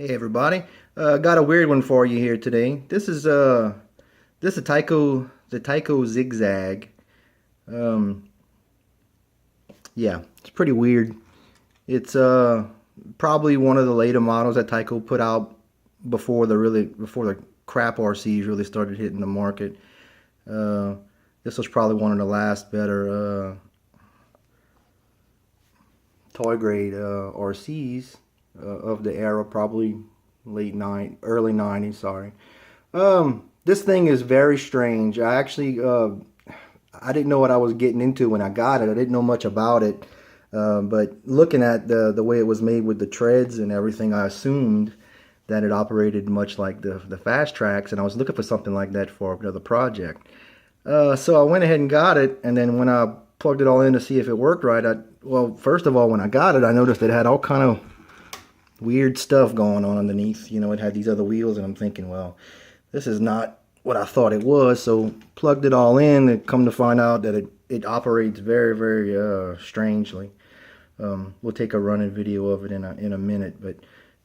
Hey everybody, got a weird one for you here today. This is the Tyco Zig Zag. Um, yeah, it's pretty weird. It's probably one of the later models that Tyco put out before the crap RCs really started hitting the market. Uh, this was probably one of the last better toy grade RCs of the era, probably early 90s, sorry. This thing is very strange. I didn't know what I was getting into when I got it. I didn't know much about it. But looking at the way it was made with the treads and everything, I assumed that it operated much like the fast tracks, and I was looking for something like that for another project. So I went ahead and got it, and then when I plugged it all in to see if it worked right, well, first of all, when I got it, I noticed it had all kind of weird stuff going on underneath. You know, it had these other wheels, and I'm thinking, well, this is not what I thought it was. So plugged it all in, and come to find out that it operates very, very strangely. We'll take a running video of it in a minute, but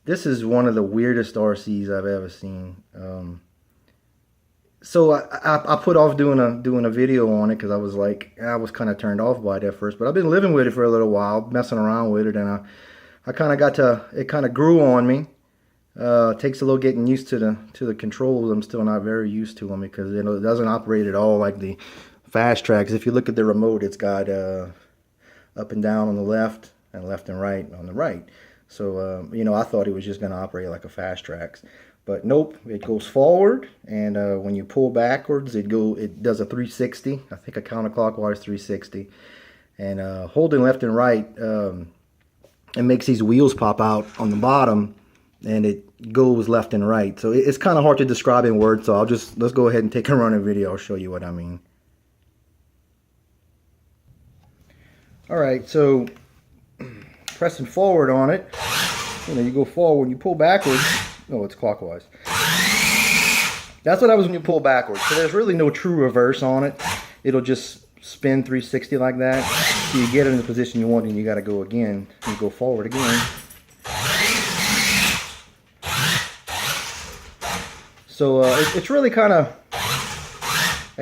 this is one of the weirdest RCs I've ever seen. So I put off doing a video on it because I was kind of turned off by it at first, but I've been living with it for a little while, messing around with it, and I kind of it kind of grew on me. It takes a little getting used to the controls. I'm still not very used to them because it doesn't operate at all like the fast tracks. If you look at the remote, it's got up and down on the left and right on the right. So you know, I thought it was just going to operate like a fast tracks, but nope. It goes forward, and when you pull backwards, it does a 360. I think a counterclockwise 360, and holding left and right. It makes these wheels pop out on the bottom, and it goes left and right. So it's kind of hard to describe in words, so let's go ahead and take a running video. I'll show you what I mean. Alright, so pressing forward on it, you know, you go forward, you pull backwards. No, it's clockwise. That's what happens when you pull backwards. So there's really no true reverse on it. It'll just spin 360 like that. So you get it in the position you want, and you got to go again. You go forward again. So it's really kind of,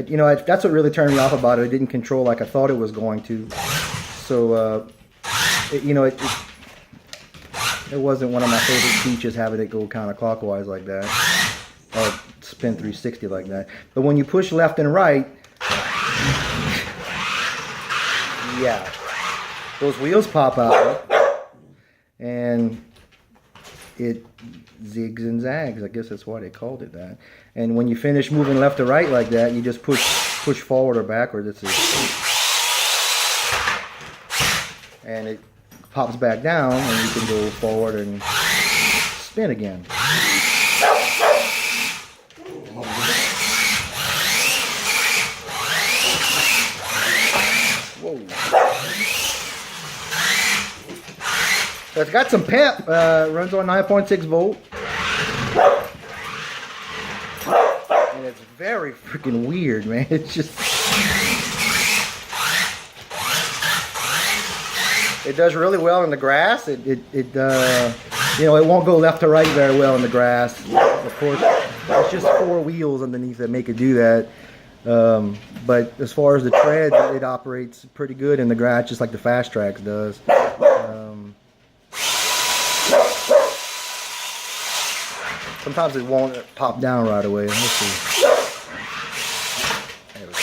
you know, that's what really turned me off about it. It didn't control like I thought it was going to. So you know, it wasn't one of my favorite features, having it go counterclockwise like that, or spin 360 like that. But when you push left and right, yeah, those wheels pop out, and it zigs and zags. I guess that's why they called it that. And when you finish moving left to right like that, you just push forward or backwards. And it pops back down, and you can go forward and spin again. Whoa. So it's got some pep. Runs on 9.6 volt. And it's very freaking weird, man. It's just... It does really well in the grass. You know, it won't go left to right very well in the grass. Of course, it's just 4 wheels underneath that make it do that. But as far as the tread, it operates pretty good in the grass, just like the fast tracks does. Sometimes it won't pop down right away. Let's see. There we go.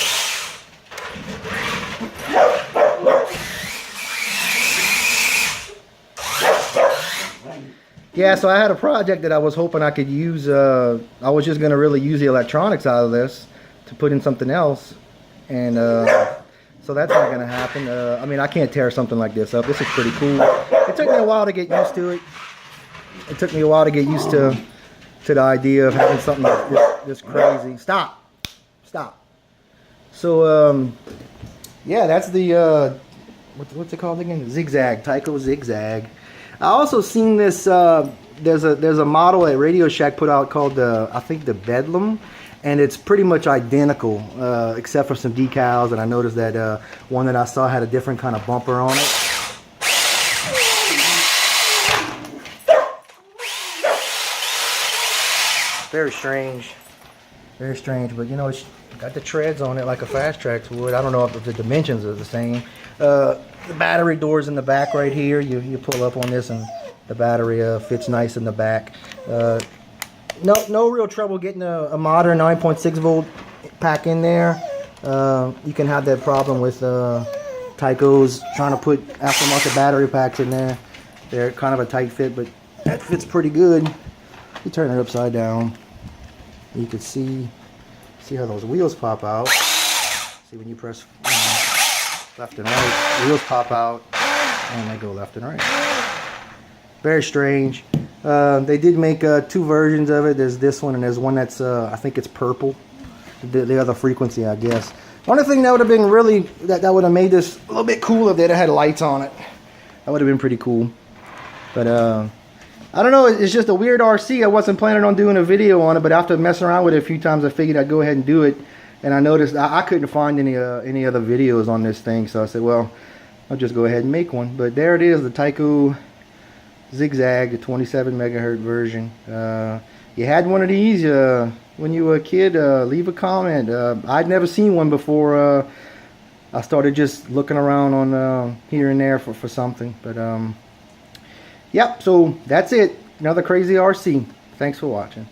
Yeah, so I had a project that I was hoping I could use. I was just going to really use the electronics out of this to put in something else. And so that's not going to happen. I mean, I can't tear something like this up. This is pretty cool. It took me a while to get used to it. It took me a while to get used to the idea of having something like this crazy. Stop. So, yeah, that's the, what's it called again? Zig Zag, Tyco Zig Zag. I also seen this, there's a model that Radio Shack put out called I think the Bedlam, and it's pretty much identical, except for some decals, and I noticed that one that I saw had a different kind of bumper on it. Very strange. Very strange, but you know, it's got the treads on it like a Fast Tracks would. I don't know if the dimensions are the same. The battery door's in the back right here. You pull up on this and the battery fits nice in the back. No real trouble getting a modern 9.6 volt pack in there. You can have that problem with Tyco's trying to put aftermarket battery packs in there. They're kind of a tight fit, but that fits pretty good. You turn it upside down. You can see how those wheels pop out. See when you press left and right, the wheels pop out and they go left and right. Very strange. They did make 2 versions of it. There's this one and there's one that's I think it's purple. The other frequency, I guess. The only thing that would have been really that would have made this a little bit cool if it had lights on it. That would have been pretty cool. But I don't know, it's just a weird RC. I wasn't planning on doing a video on it, but after messing around with it a few times, I figured I'd go ahead and do it. And I noticed I couldn't find any other videos on this thing, so I said, well, I'll just go ahead and make one. But there it is, the Tyco Zig Zag, the 27 megahertz version. You had one of these when you were a kid? Leave a comment. I'd never seen one before. I started just looking around on here and there for something, but yep, so that's it. Another crazy RC. Thanks for watching.